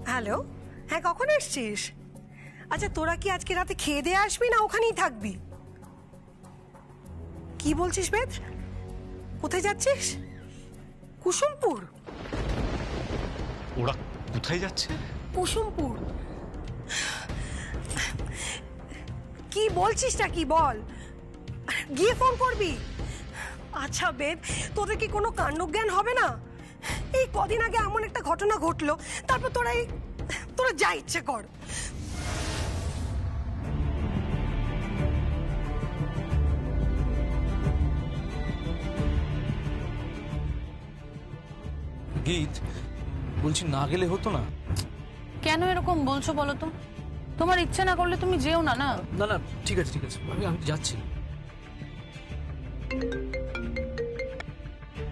Hello, হ্যাঁ কখন এসছিস? আচ্ছা তোরা কি আজকে রাতে খেয়ে দিয়ে আসবি না ওখানেই থাকবি? কি বলছিস বেদ? কোথায় যাচ্ছিস? কুসুমপুর? ওরা কোথায় যাচ্ছে? কুসুমপুর? কি বলছিসটা কি বল, গিয়ে ফোন করবি? আচ্ছা বেদ, তোদের কি কোনো কাণ্ডজ্ঞান হবে না? এই কদিন আগে এমন একটা ঘটনা ঘটলো, তারপর তোরা যা ইচ্ছে কর। গীত, বলছি না গেলে হতো না? কেন এরকম বলছো বলো তো? তোমার ইচ্ছে না করলে তুমি যেও না। না না না, ঠিক আছে ঠিক আছে, আমি যাচ্ছি।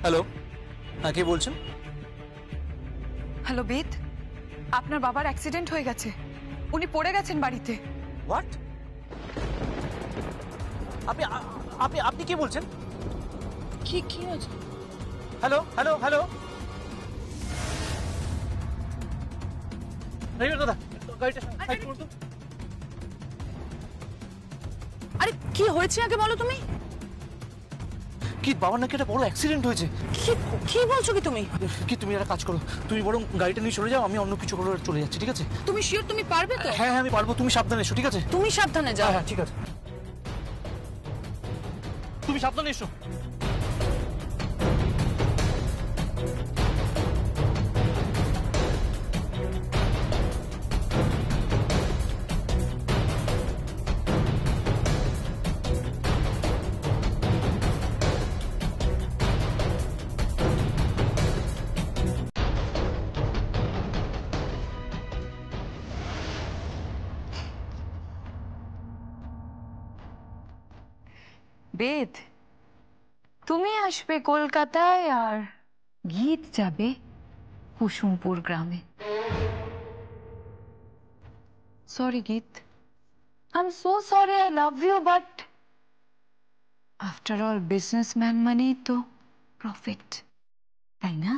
হ্যালো, হ্যাঁ কে বলছেন? হ্যালো বেদ, আপনার বাবার অ্যাক্সিডেন্ট হয়ে গেছে, উনি পড়ে গেছেন বাড়িতে। হোয়াট? আপনি আপনি আপনি কে বলছেন? কি হয়েছে? হ্যালো হ্যালো হ্যালো, ড্রাইভার দাদা গাড়িটা সাইড করুন তো। আরে কি হয়েছে আগে বলো তুমি। কি বাবার নাকি একটা বড় অ্যাক্সিডেন্ট হয়েছে? কি বলছো কি তুমি? কি তুমি একটা কাজ করো, তুমি বরং গাড়িটা নিয়ে চলে যাও, আমি অন্য কিছু করে চলে যাচ্ছি, ঠিক আছে? তুমি শিওর তুমি পারবে তো? হ্যাঁ হ্যাঁ আমি পারবো, তুমি সাবধানে এসো, ঠিক আছে? তুমি সাবধানে যাও। হ্যাঁ ঠিক আছে, তুমি সাবধানে এসো। বেদ, তুমি আসবে কলকাতায় আর গীত যাবে কুসুমপুর গ্রামে। Sorry Geet, I am so sorry, I love you, but after all businessman মানেই তো প্রফিট, তাই না?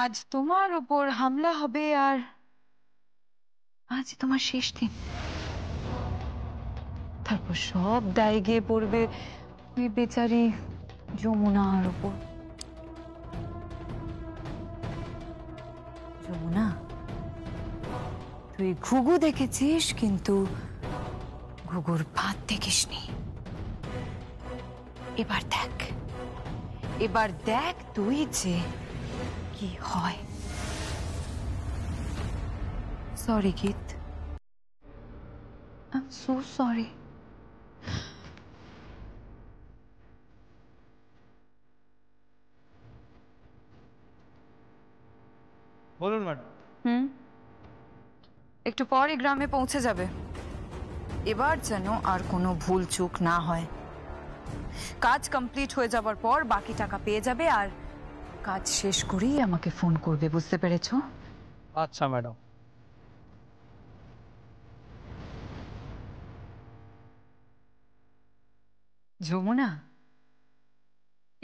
আজ তোমার উপর হামলা হবে আর আজ তোমার শেষ দিন। তারপর সব দায় গিয়ে পড়বে ওই বেচারি যমুনার উপর। যমুনা, তুই ঘুঘু দেখেছিস কিন্তু ঘুঘুর ভাত দেখিসনি। এবার দেখ তুই যে কি হয়। Sorry Geet, I am so sorry. বলুন ম্যাডাম। একটু পরে গ্রামে পৌঁছে যাবে। এবার যেন আর কোনো ভুল চুক না হয়। কাজ কমপ্লিট হয়ে যাবার পর বাকি টাকা পেয়ে যাবে আর কাজ শেষ করেই আমাকে ফোন করবে, বুঝতে পেরেছো? আচ্ছা ম্যাডাম। যমুনা,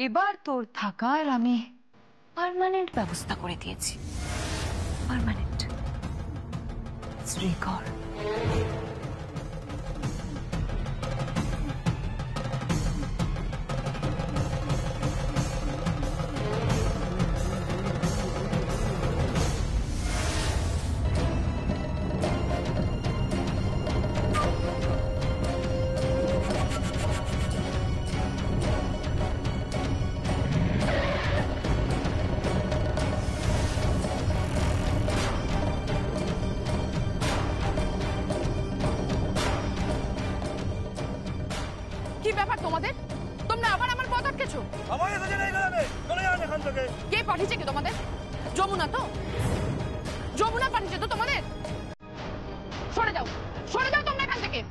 এবার তোর থাকার আমি পার্মানেন্ট ব্যবস্থা করে দিয়েছি। পার্মানেন্ট শ্রীকর। কি ব্যাপার তোমাদের? তোমরা আবার আমার পথ আটকেছো? কে পাঠিয়েছে কি তোমাদের? যমুনা তো? যমুনা পাঠিয়েছে তো তোমাদের? সরে যাও, সরে যাও তোমরা এখান থেকে।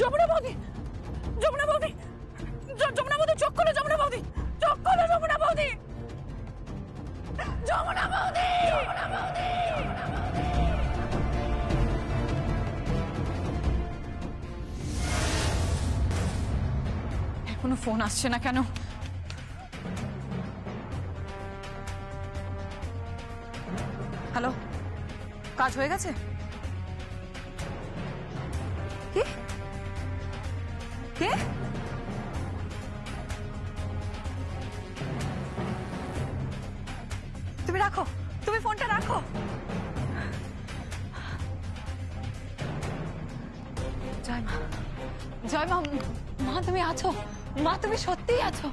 যমুনা বৌদি, যমুনা বৌদি, যমুনা বৌদি চোখ খোলো, যমুনা বৌদি চোখ খোলো, যমুনা বৌদি, যমুনা বৌদি, যমুনা বৌদি। এখনো ফোন আসছে না কেন? হ্যালো, কাজ হয়ে গেছে? কে কে? তুমি রাখো, তুমি ফোনটা রাখো। জয় মা, জয় মা। মা তুমি আছো? মা তুমি সত্যিই আছো?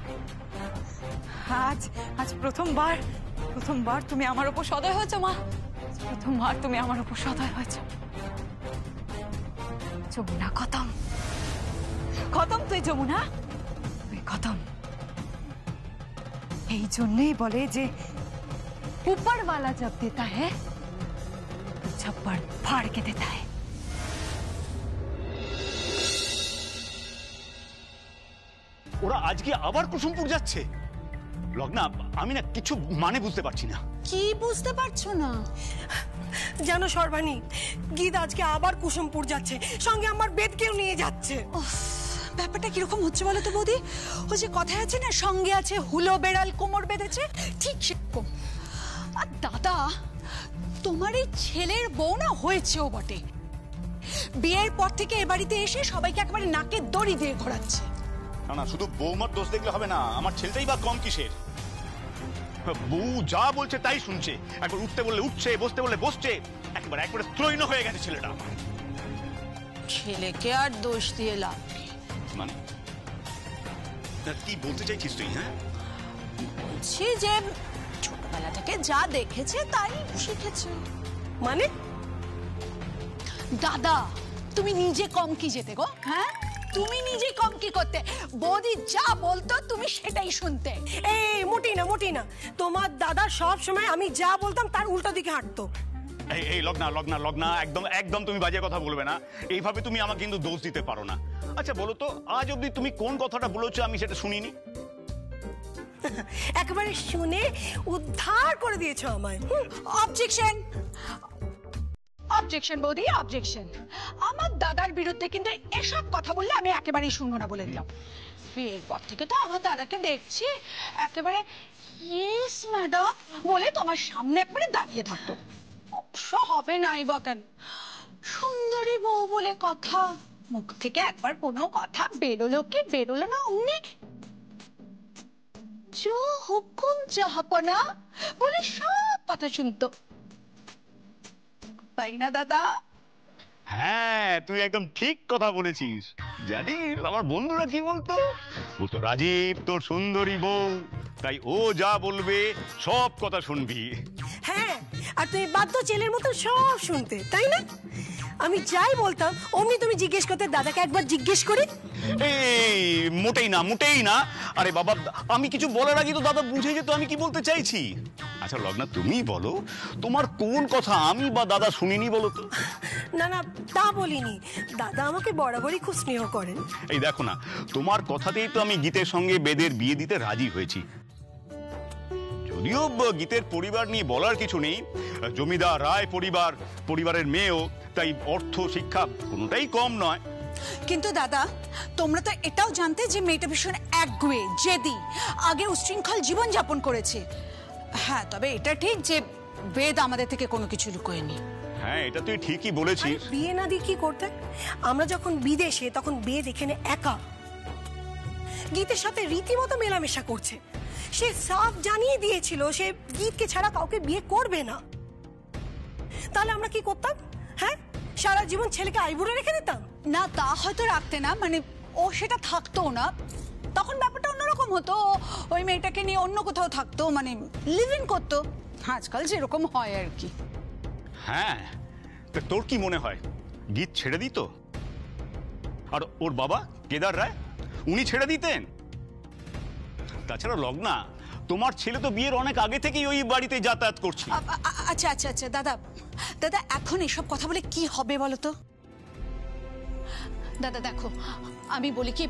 আজ আজ প্রথমবার তুমি আমার উপর সদয় হয়েছো মা। প্রথমবার তুমি আমার উপর সদয় হয়েছো। যমুনা খতম, খতম তুই যমুনা, তুই খতম। এই জন্যই বলে যে ऊपर वाला जब देता है छप्पड़ फाड़ के देता है। ওরা আজকে আবার কুসুমপুর যাচ্ছে? লগ্না, আমি না কিছু মানে বুঝতে পারছি না। কি বুঝতে পারছো না? জানো সর্বাণী, গীত আজকে আবার কুসুমপুর যাচ্ছে, সঙ্গে আমার বেদকেও নিয়ে যাচ্ছে। ব্যাপারটা কিরকম হচ্ছে বলো তো বৌদি? ও যে কথায় আছে না, সঙ্গে আছে হুলো বেড়াল কোমর বেঁধেছে, ঠিক সেরকম। আর দাদা, তোমার এই ছেলের বউ না হয়েছেও বটে। বিয়ের পর থেকে এ বাড়িতে এসে সবাইকে একেবারে নাকে দড়ি দিয়ে ঘোরাচ্ছে। না না, শুধু বৌমার দোষ দেখলে হবে না, আমার ছেলেটাই বা কম কিসের? বউ যা বলছে তাই শুনছে, একবার উঠতে বললে উঠছে, বসতে বললে বসছে, একবারে ত্রৈণ হয়ে গেছে ছেলেটা। ছেলেকে আর দোষ দিয়ে লাভ নেই। মানে কি বলতে চাইছিস তুই? হ্যাঁ, বলছি যে ছোটবেলা থেকে যা দেখেছে তাই শিখেছে। মানে দাদা, তুমি নিজে কম কি যেতে গো? হ্যাঁ, তুমি নিজে কম কি করতে? বৌদি যা বলতো তুমি সেটাই শুনতে। এই মোটেই না, তোমার দাদা সব সময় আমি যা বলতাম তার উল্টো দিকে হাঁটতো। এই লগ্না, একদম তুমি বাজে কথা বলবে না। এইভাবে তুমি আমাকে কিন্তু দোষ দিতে পারো না। আচ্ছা বলো তো, আজ অব্দি তুমি কোন কথাটা বলেছো আমি সেটা শুনিনি? একেবারে শুনে উদ্ধার করে দিয়েছো আমায়। অবজেকশন, অবজেকশন বৌদি, অবজেকশন। আমার দাদার বিরুদ্ধে কিন্তু এসব কথা বললে আমি একেবারেই শুনবো না বলে দিলাম। বিয়ের পর থেকে তো আমার দাদাকে দেখছি একেবারে ইয়েস ম্যাডাম বলে তোমার সামনে একবারে দাঁড়িয়ে থাকতো। অবশ্য হবে নাই বা কেন, সুন্দরী বউ বলে কথা, মুখ থেকে একবার কোনো কথা বেরোলো কি বেরোলো না, অমনি जो हुकुम जहापना বলে সব কথা শুনতো, তাই না দাদা? হ্যাঁ, তুই একদম ঠিক কথা বলেছিস। জানিস আমার বন্ধুরা কি বলতো? বলতো রাজীব তোর সুন্দরী বউ, তাই ও যা বলবে সব কথা শুনবি। হ্যাঁ, আর তুমি বাধ্য ছেলের মতো সব শুনতে, তাই না? আমি যাই বলতাম অমনি তুমি জিজ্ঞেস করতে, দাদাকে একবার জিজ্ঞেস করি। এই মোটেই না। আরে বাবা, আমি কিছু বলার আগে তো দাদা বুঝে যেত আমি কি বলতে চাইছি। আচ্ছা লগ্না, তুমি বলো তোমার কোন কথা আমি বা দাদা শুনিনি বলো তো? না তা বলিনি, দাদা আমাকে বরাবরই খুব স্নেহ করেন। এই দেখো না, তোমার কথাতেই তো আমি গীতের সঙ্গে বেদের বিয়ে দিতে রাজি হয়েছি। যদিও গীতের পরিবার নিয়ে বলার কিছু নেই, জমিদার রায় পরিবারের মেয়েও, তাই অর্থ শিক্ষা কোনোটাই কম নয়। কিন্তু দাদা, তোমরা তো এটাও জানতে যে মেয়েটা ভীষণ একগুঁয়ে, জেদি, আগে উশৃঙ্খল জীবন যাপন করেছে। হ্যাঁ, তবে এটা ঠিক যে বেদ আমাদের থেকে কোনো কিছু লুকোয়নি। হ্যাঁ, এটা তুই ঠিকই বলেছিস। বিয়ে না দিয়ে কি করতে? আমরা যখন বিদেশে তখন বেদ এখানে একা, গীতের সাথে রীতিমতো মেলামেশা করছে। সে সাফ জানিয়ে দিয়েছিল সে গীতকে ছাড়া কাউকে বিয়ে করবে না। তাহলে আমরা কি করতাম? হ্যাঁ, সারা জীবন ছেলেকে আইবুড়ে রেখে দিতাম? না, তা হয়তো রাখতে না, মানে ও সেটা থাকতো না, তখন ব্যাপারটা অন্যরকম হতো। ওই মেয়েটাকে নিয়ে অন্য কোথাও থাকতো, মানে লিভ ইন করতো, আজকাল যেরকম হয় আর কি। হ্যাঁ, তা তোর কি মনে হয় গীত ছেড়ে দিত? আর ওর বাবা কেদার রায়, উনি ছেড়ে দিতেন? তাছাড়া লগ্না, তোমার ছেলে তো বিয়ের অনেক আগে থেকেই ওই বাড়িতে যাতায়াত করছে। আচ্ছা দাদা, এখন এসব কথা বলে কি হবে বলো তো? দাদা দেখো, আমি বলি কি,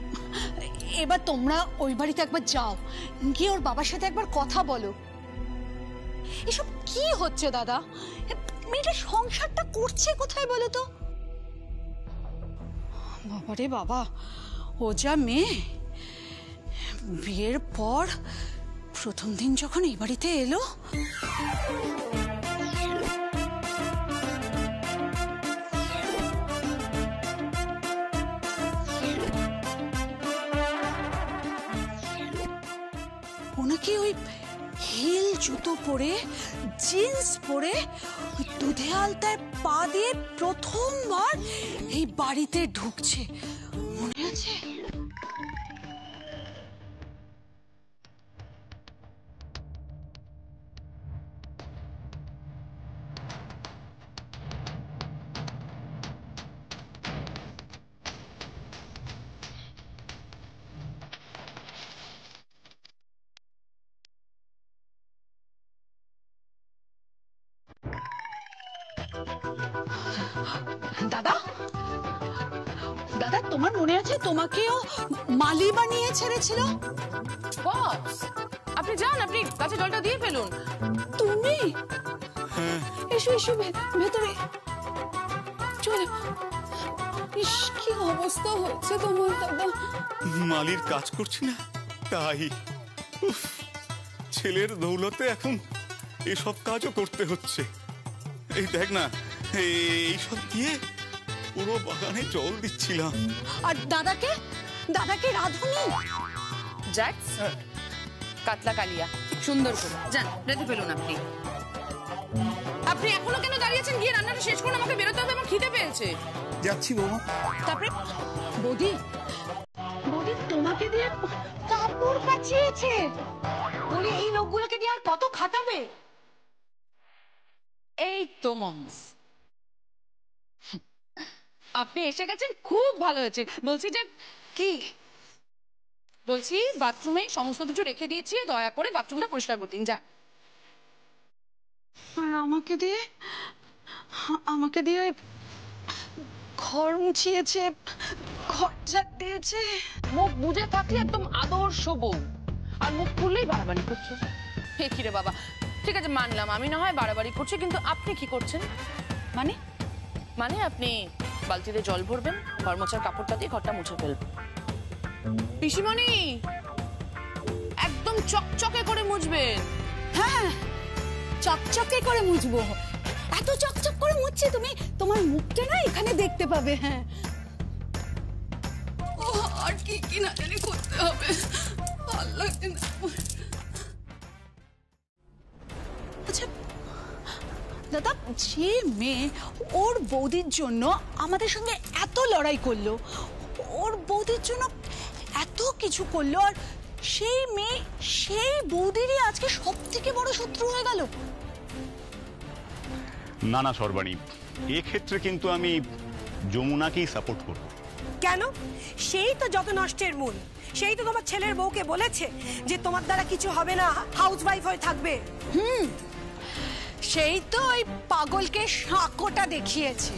এবার তোমরা ওই বাড়িতে একবার যাও, গিয়ে ওর বাবার সাথে একবার কথা বলো। এসব কি হচ্ছে দাদা? মেয়েটা সংসারটা করছে কোথায় বলো তো? বাবারে বাবা, ও যা মেয়ে, বিয়ের পর প্রথম দিন যখন এই বাড়িতে এলো, ওনাকে ওই হিল জুতো পরে, জিন্স পরে, দুধে আলতায় পা দিয়ে প্রথমবার এই বাড়িতে ঢুকছে, মনে আছে? দাদা, দাদা তোমার মনে আছে তোমাকেও মালি বানিয়ে ছেড়েছিল? বস, আপনি যান, আপনি গাছে জলটা দিয়ে ফেলুন। তুমি এসো এসো ভেতরে চলে। ইস, কি অবস্থা হচ্ছে তোমার দাদা। মালির কাজ করছি না তাই। উফ, ছেলের দৌলতে এখন এসব কাজও করতে হচ্ছে। এই দেখ না, এইসব দিয়ে পুরো বাগানে জল দিচ্ছিলাম। আর দাদাকে, দাদাকে রাঁধুনি? জ্যাক্স, কাতলা কালিয়া সুন্দর করে যান, রেঁধে ফেলুন। আপনি আপনি এখনো কেন দাঁড়িয়েছেন? গিয়ে রান্নাটা শেষ করুন, আমাকে বেরোতে হবে, আমার খিদে পেয়েছে। যাচ্ছি বৌমা। তারপরে বৌদি, বৌদি তোমাকে দিয়ে কাপড় কাচিয়েছে। বলি এই লোকগুলোকে দিয়ে আর কত খাটাবে? এই তো মমস, আপনি এসে গেছেন, খুব ভালো হয়েছে। বলছি যে কি বলছি, বাথরুমে সমস্ত কিছু রেখে দিয়েছি, দয়া করে বাথরুমটা পরিষ্কার করে দিন। যা। আর আমাকে দিয়ে ঘর মুছিয়েছে, ঘর ঝাড় দিয়েছে। মুখ বুঝে থাকলে একদম আদর্শ বউ, আর মুখ খুললেই বাড়াবাড়ি করছো। হে কিরে বাবা, ঠিক আছে মানলাম আমি না হয় বাড়াবাড়ি করছি, কিন্তু আপনি কি করছেন? মানে মানে আপনি বালতিতে জল ভরবেন, ঘর মোছার কাপড়টা দিয়ে ঘরটা মুছে ফেলবেন। পিসিমণি, একদম চকচকে করে মুছবেন। হ্যাঁ, চকচকে করে মুছবো। এত চকচক করে মুছছি, তুমি তোমার মুখটা না এখানে দেখতে পাবে। হ্যাঁ, ও আর কি কি না জানি করতে হবে। আল্লাহ, আচ্ছা দাদা, যে মেয়ে ওর বৌদির জন্য আমাদের সঙ্গে এত লড়াই করলো, ওর বৌদির জন্য এত কিছু করলো, আর সেই মেয়ে সেই বৌদিরই আজকে সব থেকে বড় শত্রু হয়ে গেল। না না সর্বাণী, এক্ষেত্রে কিন্তু আমি যমুনাকেই সাপোর্ট করব। কেন? সেই তো যত নষ্টের মূল। সেই তো তোমার ছেলের বউকে বলেছে যে তোমার দ্বারা কিছু হবে না, হাউস ওয়াইফ হয়ে থাকবে। সেই তো ওই পাগলকে সাঁকোটা দেখিয়েছে।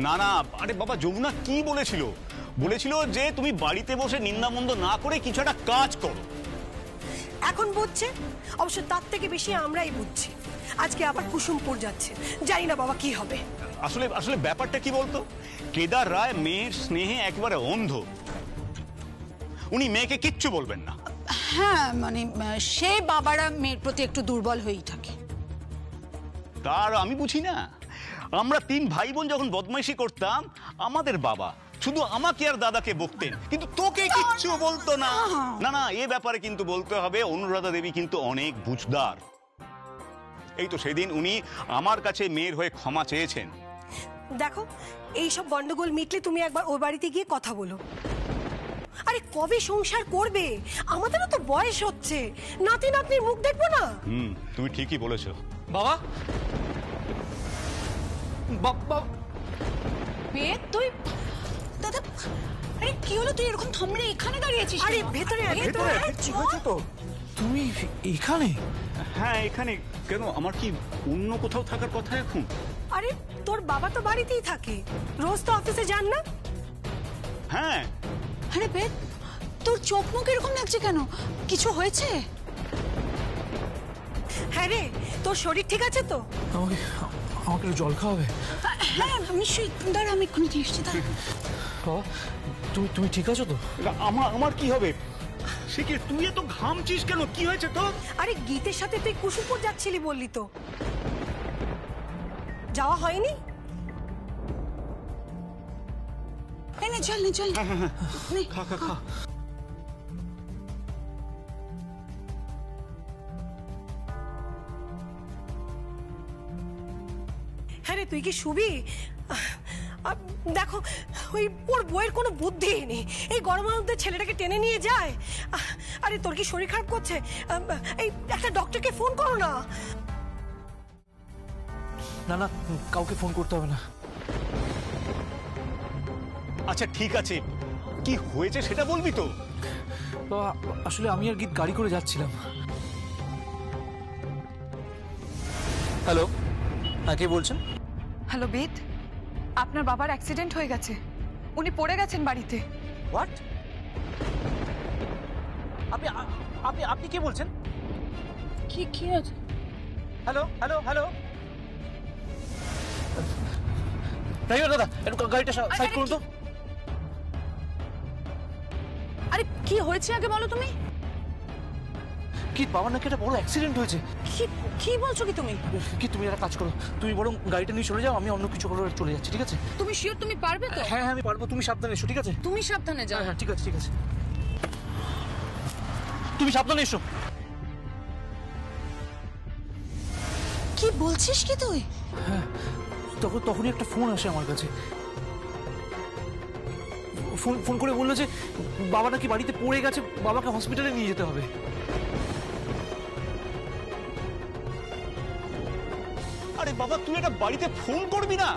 না না, আরে বাবা, যমুনা কি বলেছিল? বলেছিল যে তুমি বাড়িতে বসে নিন্দামন্দ না করে কিছু একটা কাজ করো। এখন বুঝছে, অবশ্য তার থেকে বেশি আমরাই বুঝছি। আজকে আবার কুসুমপুর যাচ্ছে, জানি না বাবা কি হবে। আসলে আসলে ব্যাপারটা কি বলতো, কেদার রায় মেয়ের স্নেহে একেবারে অন্ধ। উনি মেয়েকে কিচ্ছু বলবেন না। হ্যাঁ, মানে সে বাবারা মেয়ের প্রতি একটু দুর্বল হয়েই থাকে। তার আমি বুঝি না। আমরা তিন ভাই বোন যখন বদমাইশি করতাম, আমাদের বাবা শুধু আমাকে আর দাদাকে বকতেন, কিন্তু তোকে কিচ্ছু বলতো না। না না, এ ব্যাপারে কিন্তু বলতে হবে অনুরাধা দেবী কিন্তু অনেক বুঝদার। এই তো সেদিন উনি আমার কাছে মেয়ের হয়ে ক্ষমা চেয়েছেন। দেখো, এই সব গন্ডগোল মিটলে তুমি একবার ওই বাড়িতে গিয়ে কথা বলো। আরে কবে সংসার করবে? আমাদেরও তো বয়স হচ্ছে, নাতি নাতনির মুখ দেখবো না? তুমি ঠিকই বলেছো। বাবা, বাবা, তুই দাদা, আরে কি হলো? তুই এরকম থমড়ে এখানে দাঁড়িয়েছিস? আরে ভেতরে আয়, ভেতরে আয়। ঠিক হয়েছে তো? তুমি এখানে? হ্যাঁ এখানে। কেন, আমার কি অন্য কোথাও থাকার কথা এখন? আরে তোর বাবা তো বাড়িতেই থাকে, রোজ তো অফিসে যান না? হ্যাঁ। আরে বেদ, তোর চোখ মুখ এরকম লাগছে কেন? কিছু হয়েছে? হ্যাঁ রে, তোর শরীর ঠিক আছে তো? আমাকে আমাকে একটু জল খাওয়াবে? হ্যাঁ নিশ্চয়ই, দাঁড়া আমি এক্ষুনি দিয়ে এসছি, দাঁড়া। বাবা, তুমি ঠিক আছো তো? আমার কি হবে? সে কি, তুই এত ঘামছিস কেন? কি হয়েছে তোর? আরে গীতের সাথে তুই কুসুমপুর যাচ্ছিলি বললি তো, যাওয়া হয়নি? এই নে চল, নে চল, নে। খা খা খা। হ্যাঁ রে, তুই কি শুবি? দেখো, ওই ওর বইয়ের কোনো বুদ্ধি নেই, এই গরমের মধ্যে ছেলেটাকে টেনে নিয়ে যায়। আরে তোর কি শরীর খারাপ করছে? এই একটা ডক্টরকে ফোন করো না। না না, কাউকে ফোন করতে হবে না। আচ্ছা ঠিক আছে, কি হয়েছে সেটা বলবি তো? বাবা, আসলে আমি আর গীত গাড়ি করে যাচ্ছিলাম। হ্যালো, হ্যাঁ কে বলছেন? হ্যালো বেদ, আপনার বাবার অ্যাক্সিডেন্ট হয়ে গেছে, উনি পড়ে গেছেন বাড়িতে। হোয়াট? আপনি আপনি আপনি কে বলছেন? কি আছে? হ্যালো হ্যালো হ্যালো, ড্রাইভার দাদা, একটু গাড়িটা সাইড করুন তো। আরে কি হয়েছে আগে বলো তুমি। কি বাবার নাকি একটা বড় অ্যাক্সিডেন্ট হয়েছে। কি বলছো কি তুমি? কি, তুমি একটা কাজ করো, তুমি বরং গাড়িটা নিয়ে চলে যাও, আমি অন্য কিছু করে চলে যাচ্ছি, ঠিক আছে? তুমি শিওর তুমি পারবে তো? হ্যাঁ হ্যাঁ আমি পারবো, তুমি সাবধানে এসো, ঠিক আছে? তুমি সাবধানে যাও। হ্যাঁ হ্যাঁ ঠিক আছে ঠিক আছে, তুমি সাবধানে এসো। কি বলছিস কি তুই? তখনই একটা ফোন আসে আমার কাছে। ফোন করে বললো যে বাবা নাকি বাড়িতে পড়ে গেছে, বাবাকে হসপিটালে নিয়ে যেতে হবে। আরে বাবা, তুই একটা বাড়িতে ফোন করবি না?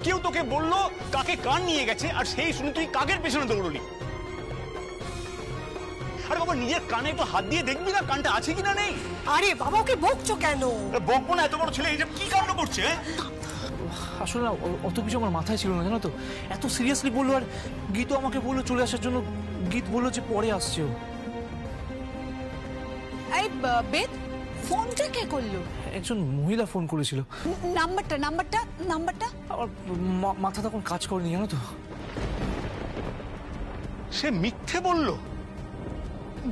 কেউ তোকে বললো কাকে কান নিয়ে গেছে, আর সেই শুনে তুই কাকের পেছনে দৌড়লি। আরে বাবা, নিজের কানে একটু হাত দিয়ে দেখবি না কানটা আছে কিনা নেই? আরে বাবা, ওকে বকছো কেন? বকবো না, এত বড় ছেলে এই যে কি কাণ্ড করছে? আসলে না, অত কিছু আমার মাথায় ছিল না, জানো তো। এত সিরিয়াসলি বললো, আর গীতও আমাকে বললো চলে আসার জন্য। গীত বললো যে পরে আসছে ও। এই বেদ, ফোনটা কে করলো? একজন মহিলা ফোন করেছিল। নাম্বারটা নাম্বারটা নাম্বারটা আমার মাথা তখন কাজ করেনি, জানো তো। সে মিথ্যে বললো।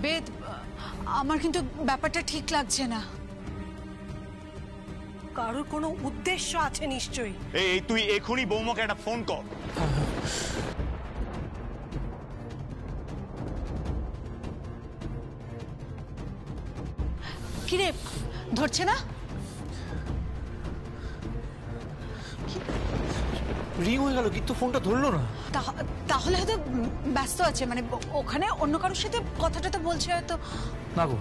বেদ, আমার কিন্তু ব্যাপারটা ঠিক লাগছে না। কারোর কোনো উদ্দেশ্য আছে নিশ্চয়ই। এই তুই এখনই বৌমাকে একটা ফোন কর। কিরে, ধরছে না? রিং হয়ে গেল, গীত তো ফোনটা ধরলো না। তাহলে হয়তো ব্যস্ত আছে, মানে ওখানে অন্য কারোর সাথে কথাটা তো বলছে হয়তো। না গো,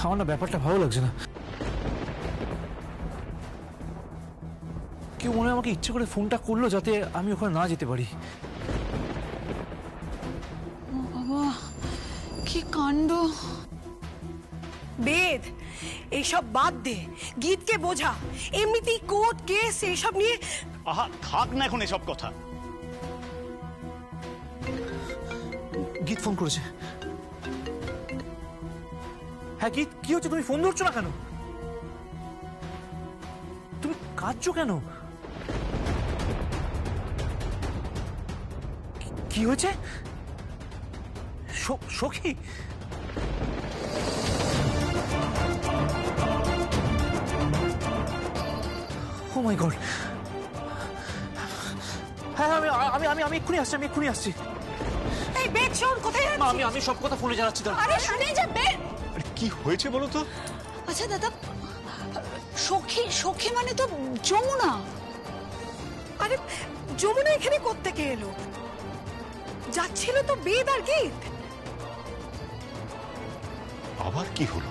আমার না ব্যাপারটা ভালো লাগছে না। কেউ মনে হয় আমাকে ইচ্ছে করে ফোনটা করলো যাতে আমি ওখানে না যেতে পারি। বাবা, কি কাণ্ড! বেদ, এইসব বাদ দে, গীতকে বোঝা। এমনিতেই কোর্ট কেস এইসব নিয়ে। আহা, থাক না এখন এসব কথা। গীত ফোন করেছে। হ্যাঁ গীত, কি হচ্ছে? তুমি ফোন ধরছো না কেন? তুমি কাঁদছো কেন? কি হয়েছে? সখী? ও মাই গড! হ্যাঁ আমি এক্ষুনি আসছি। এই বেদ, শোন, কোথায় যাচ্ছিস? আমি সব কথা ফোনে জানাচ্ছি। আরে শুনে যা বেদ। আরে কি হয়েছে বলো তো? আচ্ছা দাদা, সখী মানে তো যমুনা। আরে যমুনা এখানে কোত্থেকে এলো? যাচ্ছিল তো বেদ আর গীত। আবার কি হলো?